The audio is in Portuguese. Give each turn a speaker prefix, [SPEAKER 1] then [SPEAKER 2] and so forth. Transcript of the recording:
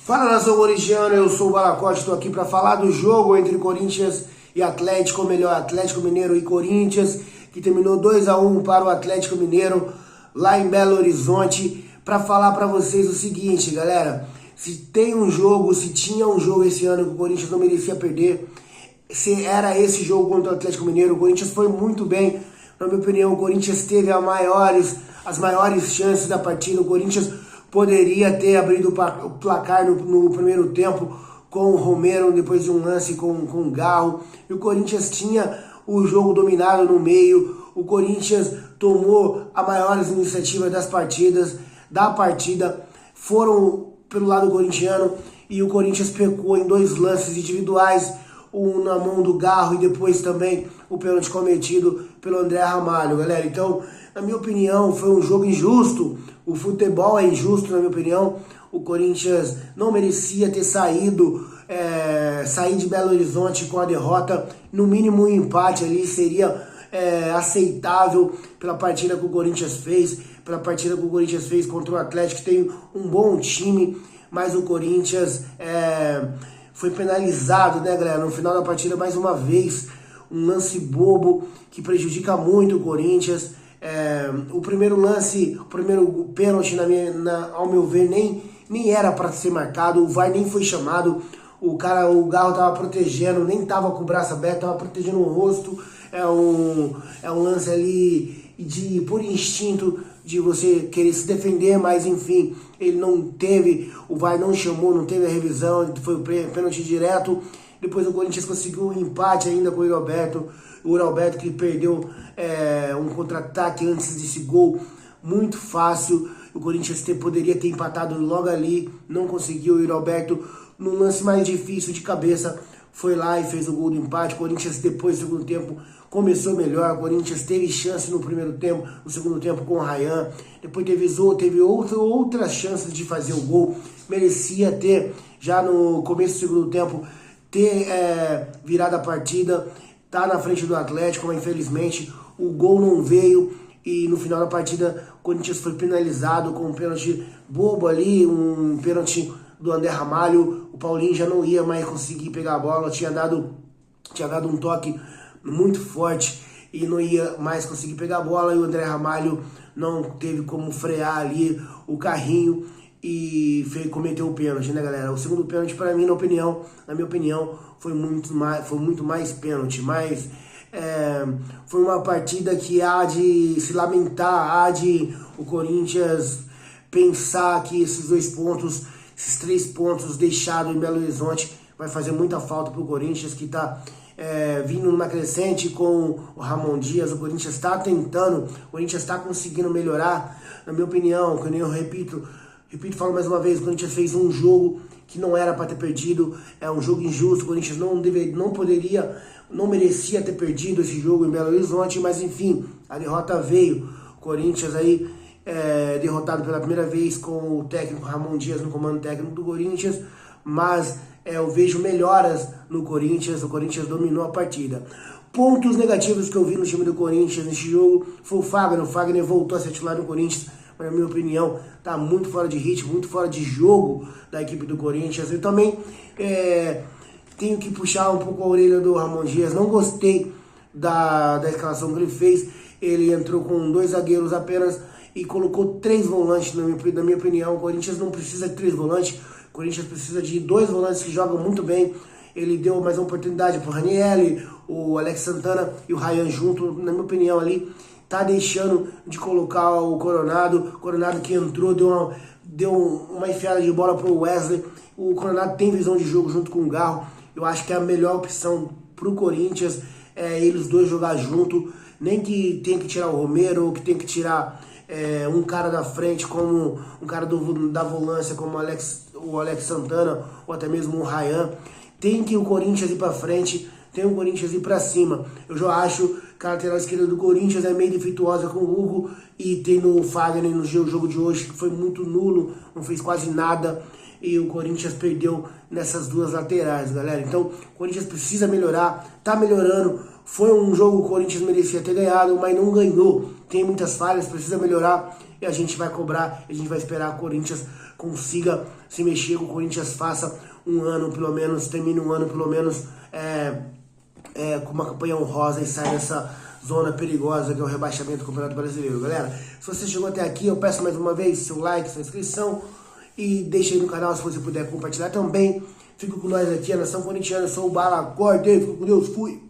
[SPEAKER 1] Fala, nação corintiana, eu sou o Balacote, estou aqui para falar do jogo entre Corinthians e Atlético, ou melhor, Atlético Mineiro e Corinthians, que terminou 2-1 para o Atlético Mineiro lá em Belo Horizonte, para falar para vocês o seguinte, galera, se tinha um jogo esse ano que o Corinthians não merecia perder, se era esse jogo contra o Atlético Mineiro. O Corinthians foi muito bem, na minha opinião. O Corinthians teve as maiores chances da partida. O Corinthians poderia ter abrido o placar no primeiro tempo com o Romero, depois de um lance com o Garro. E o Corinthians tinha o jogo dominado no meio. O Corinthians tomou a maiores iniciativas da partida, foram pelo lado corintiano, e o Corinthians pecou em dois lances individuais, um na mão do Garro e depois também o pênalti cometido pelo André Ramalho, galera. Então, na minha opinião, foi um jogo injusto. O futebol é injusto, na minha opinião. O Corinthians não merecia ter sair de Belo Horizonte com a derrota. No mínimo um empate ali seria aceitável pela partida que o Corinthians fez, contra o Atlético, que tem um bom time, mas o Corinthians foi penalizado, né, galera? No final da partida, mais uma vez, um lance bobo que prejudica muito o Corinthians. O primeiro pênalti, ao meu ver, nem era para ser marcado. O VAR nem foi chamado. O Garro tava protegendo, nem tava com o braço aberto, tava protegendo o rosto. É um lance ali por instinto de você querer se defender, mas enfim, ele não teve, o VAR não chamou, não teve a revisão, foi o pênalti direto. Depois o Corinthians conseguiu um empate ainda com o Yuri Alberto, que perdeu um contra-ataque antes desse gol muito fácil. O Corinthians poderia ter empatado logo ali, não conseguiu. O Yuri Alberto, no lance mais difícil de cabeça, foi lá e fez o gol do empate. O Corinthians, depois do segundo tempo, começou melhor. O Corinthians teve chance no primeiro tempo, no segundo tempo com o Ryan. Depois teve outras chances de fazer o gol. Merecia ter, já no começo do segundo tempo, ter virado a partida. Tá na frente do Atlético, mas infelizmente o gol não veio. E no final da partida, o Corinthians foi penalizado com um pênalti bobo ali, um pênalti do André Ramalho. O Paulinho já não ia mais conseguir pegar a bola, tinha dado um toque muito forte e não ia mais conseguir pegar a bola, e o André Ramalho não teve como frear ali o carrinho e cometeu o pênalti, né, galera? O segundo pênalti, para mim, na minha opinião, foi muito mais pênalti, mas foi uma partida que há de se lamentar, há de o Corinthians pensar que esses 3 pontos deixados em Belo Horizonte vai fazer muita falta para o Corinthians, que está vindo numa crescente com o Ramon Dias. O Corinthians está tentando, o Corinthians está conseguindo melhorar, na minha opinião, que eu repito, falo mais uma vez, o Corinthians fez um jogo que não era para ter perdido, é um jogo injusto. O Corinthians não merecia ter perdido esse jogo em Belo Horizonte, mas enfim, a derrota veio. O Corinthians aí derrotado pela primeira vez com o técnico Ramon Dias no comando técnico do Corinthians, mas eu vejo melhoras no Corinthians. O Corinthians dominou a partida. Pontos negativos que eu vi no time do Corinthians nesse jogo foi o Fagner. O Fagner voltou a ser titular no Corinthians, mas na minha opinião está muito fora de ritmo, muito fora de jogo da equipe do Corinthians. Eu também tenho que puxar um pouco a orelha do Ramon Dias. Não gostei da escalação que ele fez. Ele entrou com 2 zagueiros apenas e colocou 3 volantes, na minha opinião. O Corinthians não precisa de 3 volantes, o Corinthians precisa de 2 volantes que jogam muito bem. Ele deu mais uma oportunidade para o Ranieri, o Alex Santana e o Ryan junto. Na minha opinião ali, tá deixando de colocar o Coronado que entrou, deu uma enfiada de bola para o Wesley. O Coronado tem visão de jogo junto com o Garro. Eu acho que é a melhor opção para o Corinthians eles dois jogar junto. Nem que tenha que tirar o Romero, ou que tenha que tirar um cara da frente, como um cara da volância, como o Alex Santana, ou até mesmo o Ryan. Tem que o Corinthians ir para frente, tem o Corinthians ir para cima. Eu já acho que a lateral esquerda do Corinthians é meio defeituosa com o Hugo, e tem no Fagner no jogo de hoje, que foi muito nulo, não fez quase nada, e o Corinthians perdeu nessas 2 laterais, galera. Então, o Corinthians precisa melhorar, tá melhorando. Foi um jogo que o Corinthians merecia ter ganhado, mas não ganhou. Tem muitas falhas, precisa melhorar, e a gente vai cobrar, a gente vai esperar o Corinthians consiga se mexer, que o Corinthians faça um ano pelo menos, termine um ano pelo menos com uma campanha honrosa e saia dessa zona perigosa que é o rebaixamento do Campeonato Brasileiro. Galera, se você chegou até aqui, eu peço mais uma vez seu like, sua inscrição e deixa aí no canal se você puder compartilhar também. Fico com nós aqui, a Nação Corintiana, eu sou o Bala Corte, fico com Deus, fui!